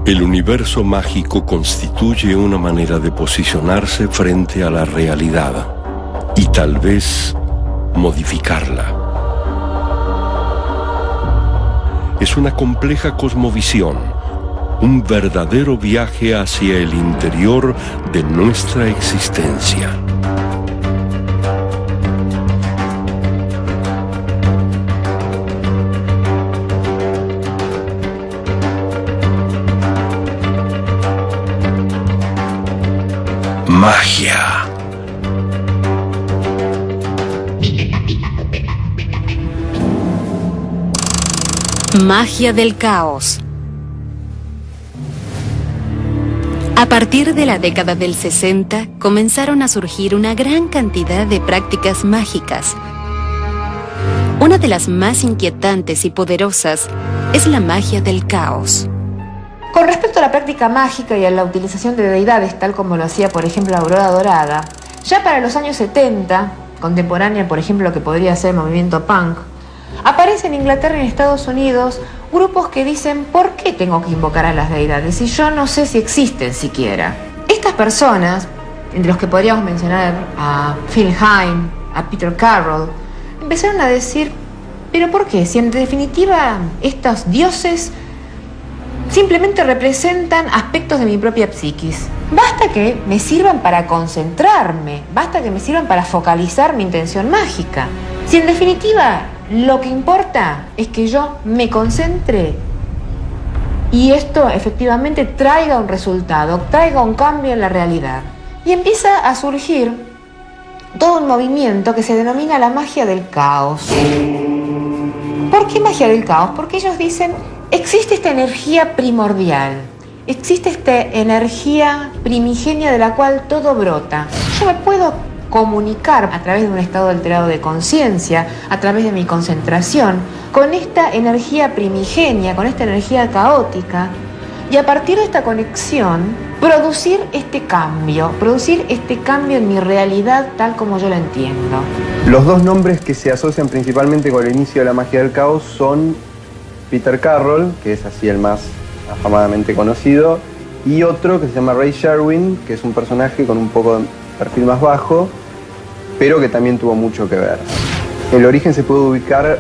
El universo mágico constituye una manera de posicionarse frente a la realidad y tal vez modificarla. Es una compleja cosmovisión, un verdadero viaje hacia el interior de nuestra existencia. Magia. Magia del caos. A partir de la década del 60, comenzaron a surgir una gran cantidad de prácticas mágicas. Una de las más inquietantes y poderosas es la magia del caos. Con respecto a la práctica mágica y a la utilización de deidades, tal como lo hacía, por ejemplo, la Aurora Dorada, ya para los años 70, contemporánea, por ejemplo, lo que podría ser el movimiento punk, aparecen en Inglaterra y en Estados Unidos grupos que dicen: ¿por qué tengo que invocar a las deidades si yo no sé si existen siquiera? Estas personas, entre los que podríamos mencionar a Phil Hine, a Peter Carroll, empezaron a decir: ¿pero por qué? Si en definitiva estos dioses simplemente representan aspectos de mi propia psiquis. Basta que me sirvan para concentrarme, basta que me sirvan para focalizar mi intención mágica. Si en definitiva lo que importa es que yo me concentre y esto efectivamente traiga un resultado, traiga un cambio en la realidad. Y empieza a surgir todo un movimiento que se denomina la magia del caos. ¿Por qué magia del caos? Porque ellos dicen: existe esta energía primordial, existe esta energía primigenia de la cual todo brota. Yo me puedo comunicar a través de un estado alterado de conciencia, a través de mi concentración, con esta energía primigenia, con esta energía caótica, y a partir de esta conexión, producir este cambio en mi realidad tal como yo la entiendo. Los dos nombres que se asocian principalmente con el inicio de la magia del caos son Peter Carroll, que es así el más afamadamente conocido, y otro que se llama Ray Sherwin, que es un personaje con un poco de perfil más bajo, pero que también tuvo mucho que ver. El origen se puede ubicar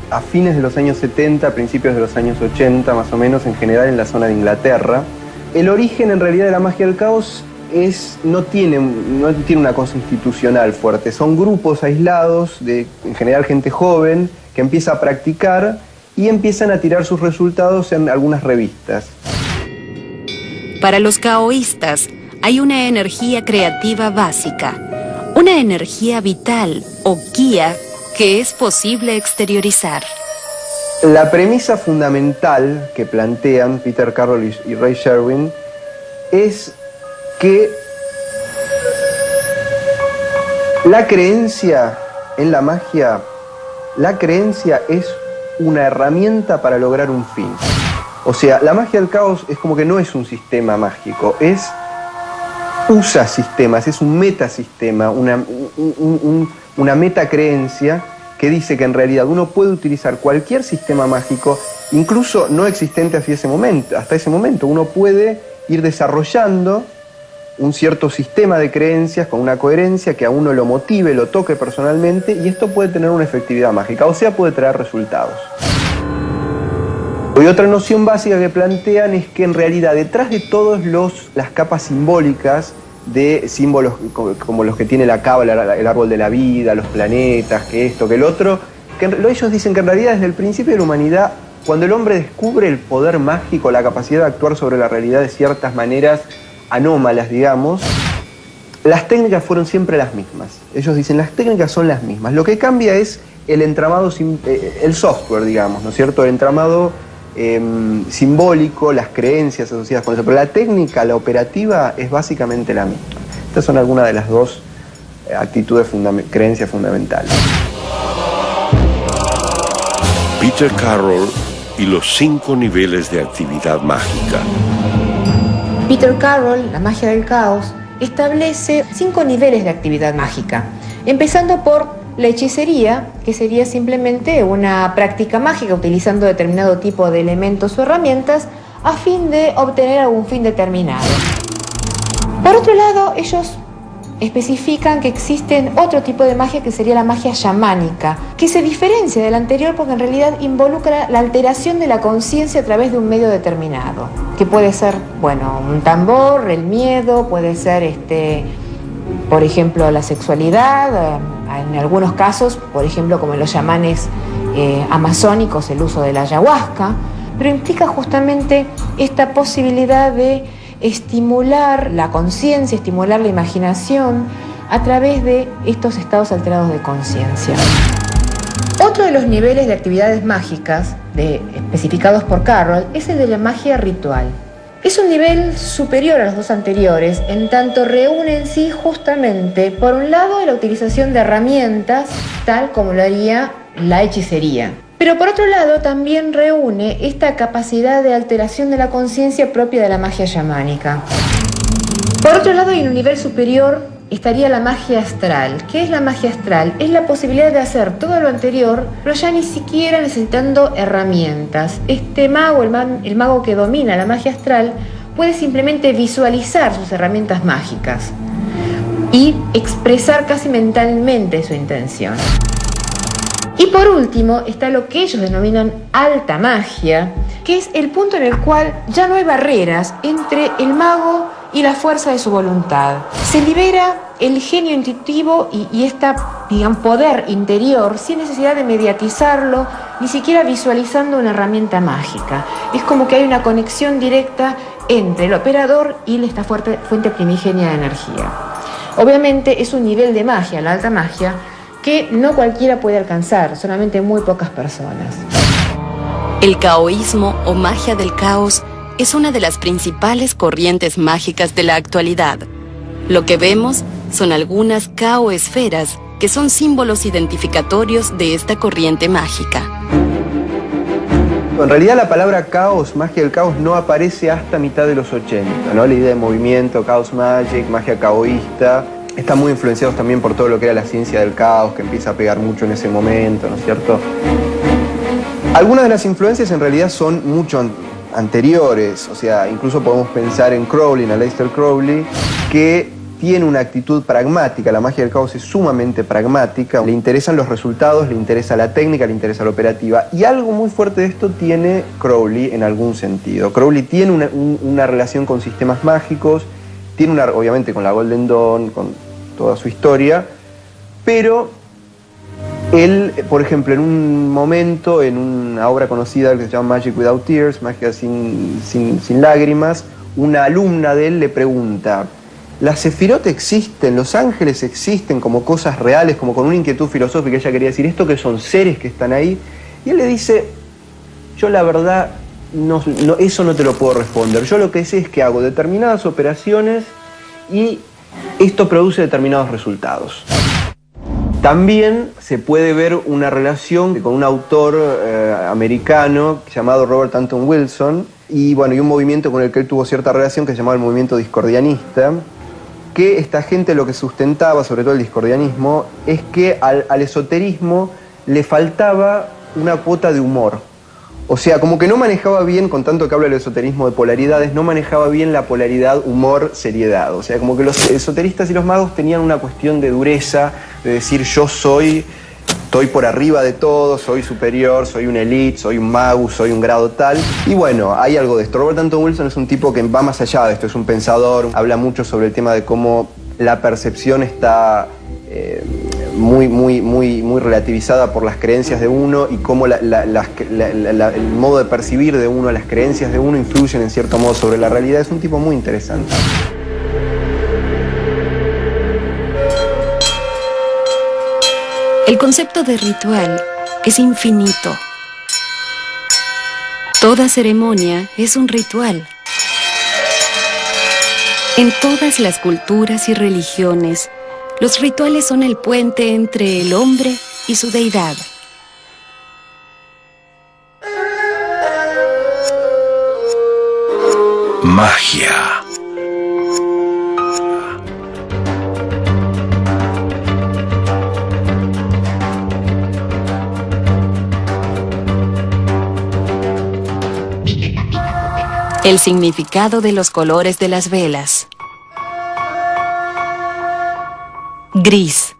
a fines de los años 70, principios de los años 80, más o menos, en general en la zona de Inglaterra. El origen en realidad de la magia del caos no tiene una cosa institucional fuerte, son grupos aislados, en general gente joven, que empieza a practicar y empiezan a tirar sus resultados en algunas revistas. Para los caoístas hay una energía creativa básica, una energía vital o guía que es posible exteriorizar. La premisa fundamental que plantean Peter Carroll y Ray Sherwin es que la creencia en la magia, la creencia es una herramienta para lograr un fin. O sea, la magia del caos es como que no es un sistema mágico, usa sistemas, es un metasistema, una metacreencia que dice que en realidad uno puede utilizar cualquier sistema mágico, incluso no existente hasta ese momento. Uno puede ir desarrollando un cierto sistema de creencias con una coherencia que a uno lo motive, lo toque personalmente, y esto puede tener una efectividad mágica, o sea, puede traer resultados. Y otra noción básica que plantean es que en realidad detrás de todas las capas simbólicas de símbolos como los que tiene la cábala, el árbol de la vida, los planetas, que esto, que el otro, ellos dicen que en realidad desde el principio de la humanidad, cuando el hombre descubre el poder mágico, la capacidad de actuar sobre la realidad de ciertas maneras anómalas, digamos, las técnicas fueron siempre las mismas. Ellos dicen, las técnicas son las mismas. Lo que cambia es el entramado, el software, digamos, ¿no es cierto? El entramado simbólico, las creencias asociadas con eso, pero la técnica, la operativa, es básicamente la misma. Estas son algunas de las dos creencias fundamentales. Peter Carroll y los 5 niveles de actividad mágica. Peter Carroll, la magia del caos, establece 5 niveles de actividad mágica, empezando por la hechicería, que sería simplemente una práctica mágica utilizando determinado tipo de elementos o herramientas, a fin de obtener algún fin determinado. Por otro lado, ellos especifican que existen otro tipo de magia que sería la magia chamánica, que se diferencia de la anterior porque en realidad involucra la alteración de la conciencia a través de un medio determinado, que puede ser, bueno, un tambor, el miedo, puede ser, por ejemplo, la sexualidad, en algunos casos, por ejemplo, como en los chamanes amazónicos, el uso de la ayahuasca, pero implica justamente esta posibilidad de estimular la conciencia, estimular la imaginación a través de estos estados alterados de conciencia. Otro de los niveles de actividades mágicas especificados por Carroll es el de la magia ritual. Es un nivel superior a los dos anteriores, en tanto reúne en sí justamente, por un lado, la utilización de herramientas, tal como lo haría la hechicería. Pero por otro lado también reúne esta capacidad de alteración de la conciencia propia de la magia chamánica. Por otro lado, y en un nivel superior estaría la magia astral. ¿Qué es la magia astral? Es la posibilidad de hacer todo lo anterior, pero ya ni siquiera necesitando herramientas. Este mago, el mago que domina la magia astral, puede simplemente visualizar sus herramientas mágicas y expresar casi mentalmente su intención. Y por último está lo que ellos denominan alta magia, que es el punto en el cual ya no hay barreras entre el mago y la fuerza de su voluntad. Se libera el genio intuitivo y este, poder interior sin necesidad de mediatizarlo, ni siquiera visualizando una herramienta mágica. Es como que hay una conexión directa entre el operador y esta fuente primigenia de energía. Obviamente es un nivel de magia, la alta magia, que no cualquiera puede alcanzar, solamente muy pocas personas. El caoísmo o magia del caos es una de las principales corrientes mágicas de la actualidad. Lo que vemos son algunas caoesferas que son símbolos identificatorios de esta corriente mágica. En realidad la palabra caos, magia del caos, no aparece hasta mitad de los 80, ¿no? La idea de movimiento, chaos magic, magia caoísta, están muy influenciados también por todo lo que era la ciencia del caos, que empieza a pegar mucho en ese momento, ¿no es cierto? Algunas de las influencias en realidad son mucho anteriores, o sea, incluso podemos pensar en Crowley, en Aleister Crowley, que tiene una actitud pragmática. La magia del caos es sumamente pragmática, le interesan los resultados, le interesa la técnica, le interesa la operativa, y algo muy fuerte de esto tiene Crowley en algún sentido. Crowley tiene una relación con sistemas mágicos, tiene obviamente con la Golden Dawn, con toda su historia, pero él, por ejemplo, en un momento, en una obra conocida que se llama Magic Without Tears, magia sin lágrimas, una alumna de él le pregunta: ¿las sefirot existen? ¿Los ángeles existen como cosas reales? Como con una inquietud filosófica, ella quería decir, ¿esto que son seres que están ahí? Y él le dice, yo la verdad, eso no te lo puedo responder. Yo lo que sé es que hago determinadas operaciones y esto produce determinados resultados. También se puede ver una relación con un autor americano llamado Robert Anton Wilson y un movimiento con el que él tuvo cierta relación que se llamaba el movimiento discordianista, que esta gente lo que sustentaba, sobre todo el discordianismo, es que al esoterismo le faltaba una cuota de humor. O sea, como que no manejaba bien, con tanto que habla del esoterismo de polaridades, no manejaba bien la polaridad humor-seriedad. O sea, como que los esoteristas y los magos tenían una cuestión de dureza, de decir yo estoy por arriba de todo, soy superior, soy un elite, soy un magus, soy un grado tal. Y bueno, hay algo de esto. Robert Anton Wilson es un tipo que va más allá de esto, es un pensador, habla mucho sobre el tema de cómo la percepción está muy relativizada por las creencias de uno y cómo el modo de percibir de uno, las creencias de uno influyen en cierto modo sobre la realidad. Es un tipo muy interesante. El concepto de ritual es infinito. Toda ceremonia es un ritual. En todas las culturas y religiones, los rituales son el puente entre el hombre y su deidad. Magia. El significado de los colores de las velas. Gris.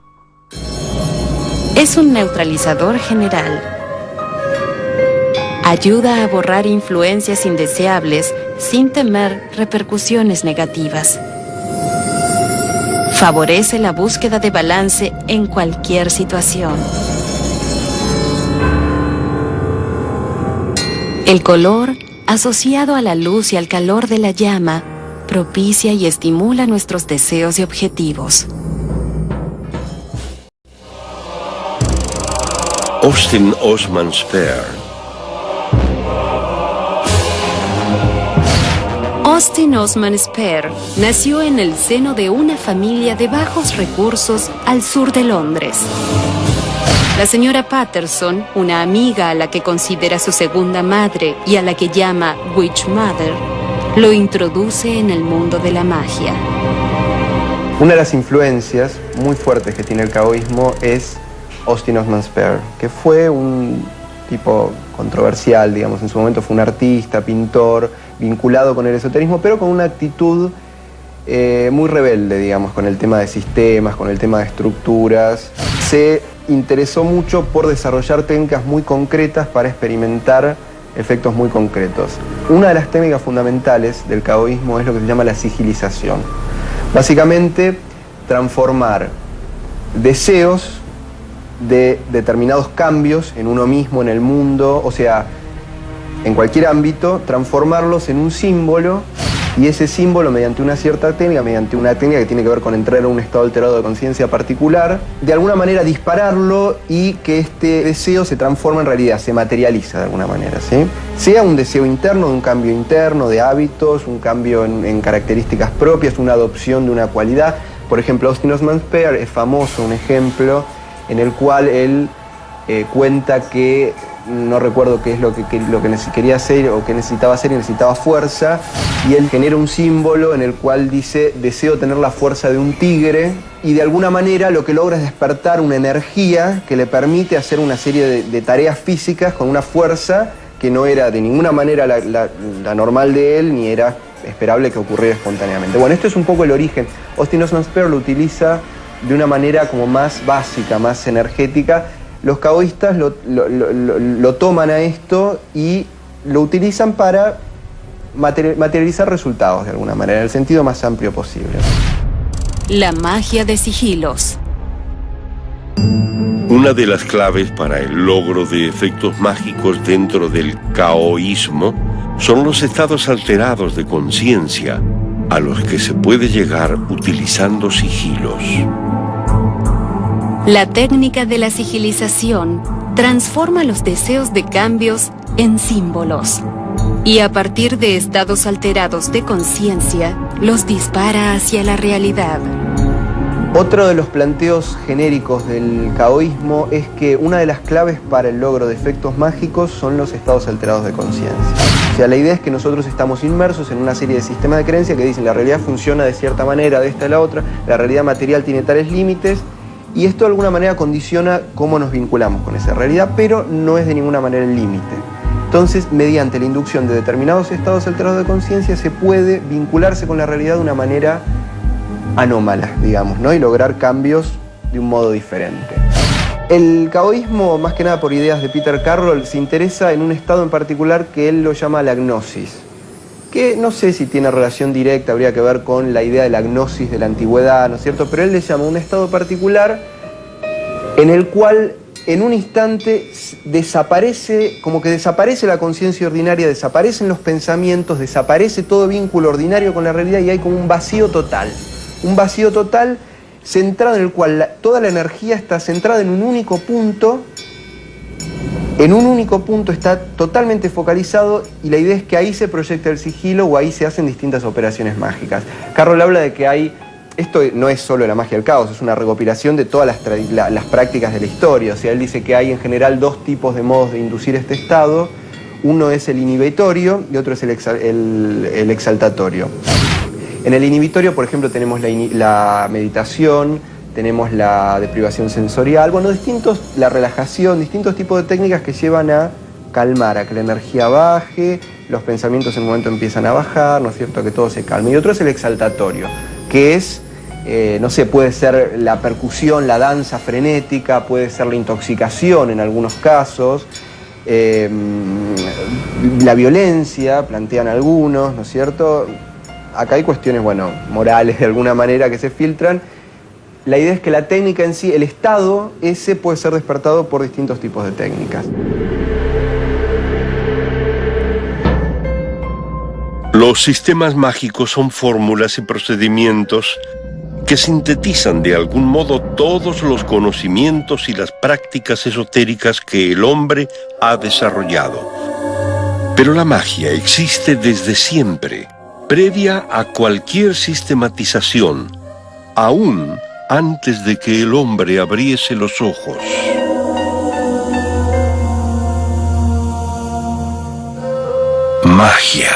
Es un neutralizador general. Ayuda a borrar influencias indeseables sin temer repercusiones negativas. Favorece la búsqueda de balance en cualquier situación. El color, asociado a la luz y al calor de la llama, propicia y estimula nuestros deseos y objetivos. Austin Osman Spare. Austin Osman Spare nació en el seno de una familia de bajos recursos al sur de Londres. La señora Patterson, una amiga a la que considera su segunda madre y a la que llama Witch Mother, lo introduce en el mundo de la magia. Una de las influencias muy fuertes que tiene el caoísmo es Austin Osman Spare, que fue un tipo controversial, digamos, en su momento fue un artista, pintor, vinculado con el esoterismo, pero con una actitud muy rebelde, digamos, con el tema de sistemas, con el tema de estructuras. Se interesó mucho por desarrollar técnicas muy concretas para experimentar efectos muy concretos. Una de las técnicas fundamentales del caoísmo es lo que se llama la sigilización. Básicamente, transformar deseos de determinados cambios en uno mismo, en el mundo, o sea, en cualquier ámbito, transformarlos en un símbolo, y ese símbolo mediante una cierta técnica, mediante una técnica que tiene que ver con entrar en un estado alterado de conciencia particular, de alguna manera dispararlo y que este deseo se transforma en realidad, se materializa de alguna manera, ¿sí? Sea un deseo interno, de un cambio interno, de hábitos, un cambio en características propias, una adopción de una cualidad. Por ejemplo, Austin Osman Spare es famoso, un ejemplo en el cual él cuenta que no recuerdo qué es lo que quería hacer o qué necesitaba hacer, y necesitaba fuerza, y él genera un símbolo en el cual dice: deseo tener la fuerza de un tigre, y de alguna manera lo que logra es despertar una energía que le permite hacer una serie de tareas físicas con una fuerza que no era de ninguna manera la normal de él, ni era esperable que ocurriera espontáneamente. Bueno, esto es un poco el origen. Austin Osman Spare lo utiliza de una manera como más básica, más energética. Los caoístas lo toman a esto y lo utilizan para materializar resultados de alguna manera, en el sentido más amplio posible. La magia de sigilos. Una de las claves para el logro de efectos mágicos dentro del caoísmo son los estados alterados de conciencia a los que se puede llegar utilizando sigilos. La técnica de la sigilización transforma los deseos de cambios en símbolos y a partir de estados alterados de conciencia los dispara hacia la realidad. Otro de los planteos genéricos del caoísmo es que una de las claves para el logro de efectos mágicos son los estados alterados de conciencia. O sea, la idea es que nosotros estamos inmersos en una serie de sistemas de creencias que dicen la realidad funciona de cierta manera, de esta a la otra, la realidad material tiene tales límites, y esto de alguna manera condiciona cómo nos vinculamos con esa realidad, pero no es de ninguna manera el límite. Entonces, mediante la inducción de determinados estados alterados de conciencia, se puede vincularse con la realidad de una manera anómala, digamos, ¿no? Y lograr cambios de un modo diferente. El caoísmo, más que nada por ideas de Peter Carroll, se interesa en un estado en particular que él lo llama la gnosis, que no sé si tiene relación directa, habría que ver con la idea de la gnosis de la antigüedad, ¿no es cierto? Pero él le llama un estado particular en el cual en un instante desaparece, como que desaparece la conciencia ordinaria, desaparecen los pensamientos, desaparece todo vínculo ordinario con la realidad y hay como un vacío total centrado en el cual toda la energía está centrada en un único punto. En un único punto está totalmente focalizado y la idea es que ahí se proyecta el sigilo o ahí se hacen distintas operaciones mágicas. Carroll habla de que hay, esto no es solo la magia del caos, es una recopilación de todas las prácticas de la historia. O sea, él dice que hay en general dos tipos de modos de inducir este estado. Uno es el inhibitorio y otro es el exaltatorio. En el inhibitorio, por ejemplo, tenemos la meditación, tenemos la deprivación sensorial, bueno, la relajación, distintos tipos de técnicas que llevan a calmar, a que la energía baje, los pensamientos en un momento empiezan a bajar, ¿no es cierto?, que todo se calma. Y otro es el exaltatorio, que es, no sé, puede ser la percusión, la danza frenética, puede ser la intoxicación en algunos casos, la violencia, plantean algunos, ¿no es cierto? Acá hay cuestiones, bueno, morales de alguna manera que se filtran. La idea es que la técnica en sí, el estado ese puede ser despertado por distintos tipos de técnicas. Los sistemas mágicos son fórmulas y procedimientos que sintetizan de algún modo todos los conocimientos y las prácticas esotéricas que el hombre ha desarrollado. Pero la magia existe desde siempre, previa a cualquier sistematización, aún antes de que el hombre abriese los ojos. Magia.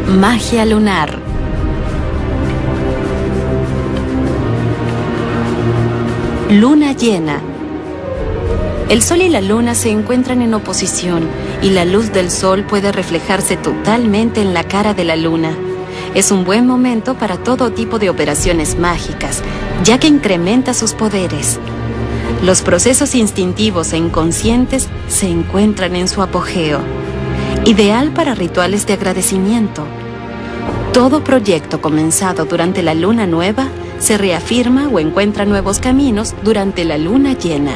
Magia lunar. Luna llena. El sol y la luna se encuentran en oposición y la luz del sol puede reflejarse totalmente en la cara de la luna. Es un buen momento para todo tipo de operaciones mágicas, ya que incrementa sus poderes. Los procesos instintivos e inconscientes se encuentran en su apogeo. Ideal para rituales de agradecimiento. Todo proyecto comenzado durante la luna nueva se reafirma o encuentra nuevos caminos durante la luna llena.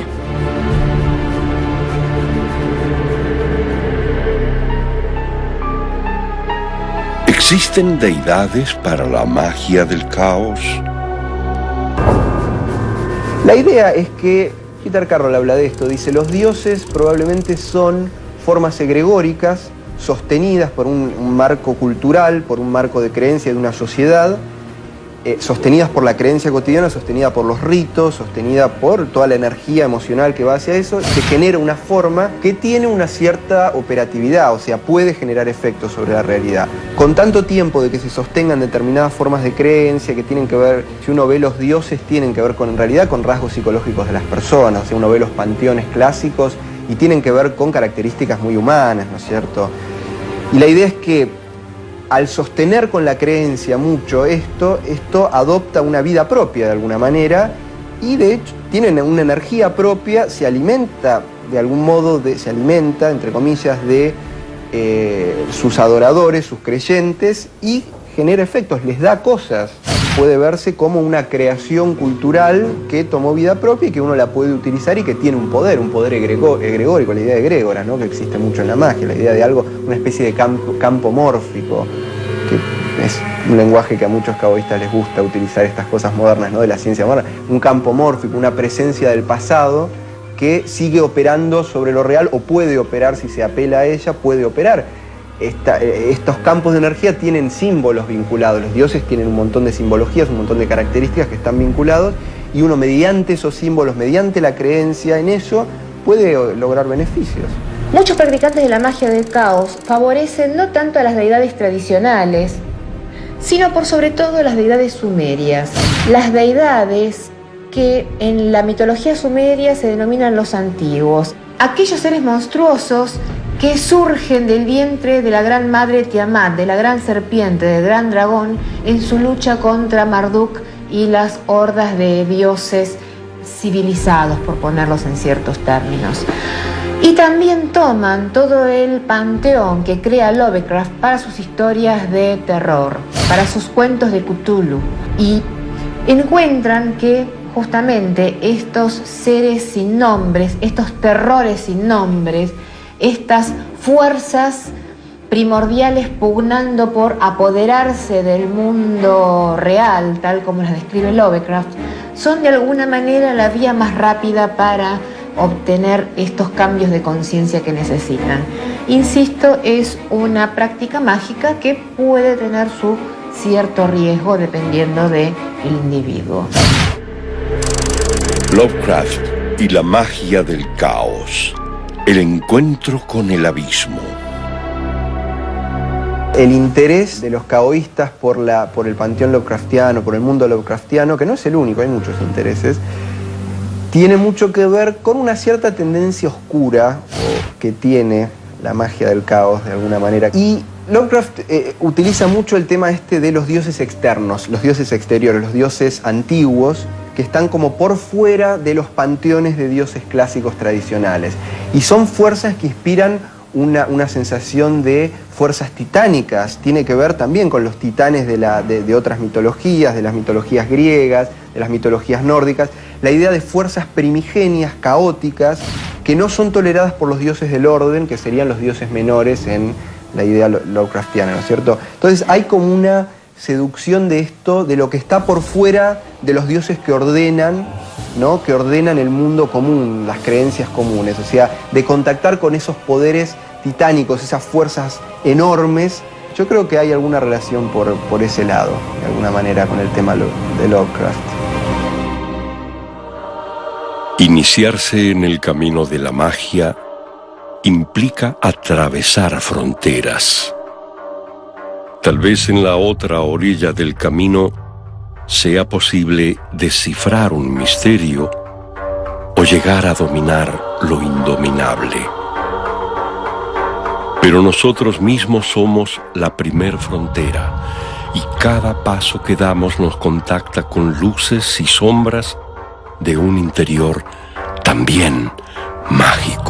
¿Existen deidades para la magia del caos? La idea es que, Peter Carroll habla de esto, dice, los dioses probablemente son formas egregóricas sostenidas por un marco cultural, por un marco de creencia de una sociedad, sostenidas por la creencia cotidiana, sostenida por los ritos, sostenida por toda la energía emocional que va hacia eso, se genera una forma que tiene una cierta operatividad, o sea, puede generar efectos sobre la realidad. Con tanto tiempo de que se sostengan determinadas formas de creencia que tienen que ver, si uno ve los dioses, tienen que ver con, en realidad, con rasgos psicológicos de las personas, o sea, uno ve los panteones clásicos y tienen que ver con características muy humanas, ¿no es cierto? Y la idea es que al sostener con la creencia mucho esto adopta una vida propia de alguna manera y de hecho tiene una energía propia, se alimenta de algún modo, se alimenta, entre comillas, de sus adoradores, sus creyentes y genera efectos, les da cosas. Puede verse como una creación cultural que tomó vida propia y que uno la puede utilizar y que tiene un poder egregórico, la idea de egrégora, ¿no?, que existe mucho en la magia, la idea de algo, una especie de campo mórfico, que es un lenguaje que a muchos caoístas les gusta utilizar estas cosas modernas, ¿no?, de la ciencia moderna, un campo mórfico, una presencia del pasado que sigue operando sobre lo real o puede operar, si se apela a ella, puede operar. Estos campos de energía tienen símbolos vinculados, los dioses tienen un montón de simbologías, un montón de características que están vinculados y uno mediante esos símbolos, mediante la creencia en eso, puede lograr beneficios. Muchos practicantes de la magia del caos favorecen no tanto a las deidades tradicionales, sino por sobre todo a las deidades sumerias. Las deidades que en la mitología sumeria se denominan los antiguos, aquellos seres monstruosos que surgen del vientre de la gran madre Tiamat, de la gran serpiente, del gran dragón, en su lucha contra Marduk y las hordas de dioses civilizados, por ponerlos en ciertos términos. Y también toman todo el panteón que crea Lovecraft para sus historias de terror, para sus cuentos de Cthulhu, y encuentran que justamente estos seres sin nombres, estos terrores sin nombres, estas fuerzas primordiales pugnando por apoderarse del mundo real, tal como las describe Lovecraft, son de alguna manera la vía más rápida para obtener estos cambios de conciencia que necesitan. Insisto, es una práctica mágica que puede tener su cierto riesgo dependiendo del individuo. Lovecraft y la magia del caos. El encuentro con el abismo. El interés de los caoístas por el panteón Lovecraftiano, por el mundo Lovecraftiano, que no es el único, hay muchos intereses, tiene mucho que ver con una cierta tendencia oscura que tiene la magia del caos de alguna manera. Y Lovecraft utiliza mucho el tema de los dioses externos, los dioses exteriores, los dioses antiguos, que están como por fuera de los panteones de dioses clásicos tradicionales. Y son fuerzas que inspiran una sensación de fuerzas titánicas. Tiene que ver también con los titanes de otras mitologías, de las mitologías griegas, de las mitologías nórdicas. La idea de fuerzas primigenias, caóticas, que no son toleradas por los dioses del orden, que serían los dioses menores en la idea Lovecraftiana, ¿no es cierto? Entonces hay como una seducción de esto, de lo que está por fuera de los dioses que ordenan, ¿no? Que ordenan el mundo común, las creencias comunes, o sea, de contactar con esos poderes titánicos, esas fuerzas enormes. Yo creo que hay alguna relación por ese lado, de alguna manera, con el tema de Lovecraft. Iniciarse en el camino de la magia implica atravesar fronteras. Tal vez en la otra orilla del camino sea posible descifrar un misterio o llegar a dominar lo indominable. Pero nosotros mismos somos la primer frontera y cada paso que damos nos contacta con luces y sombras de un interior también mágico.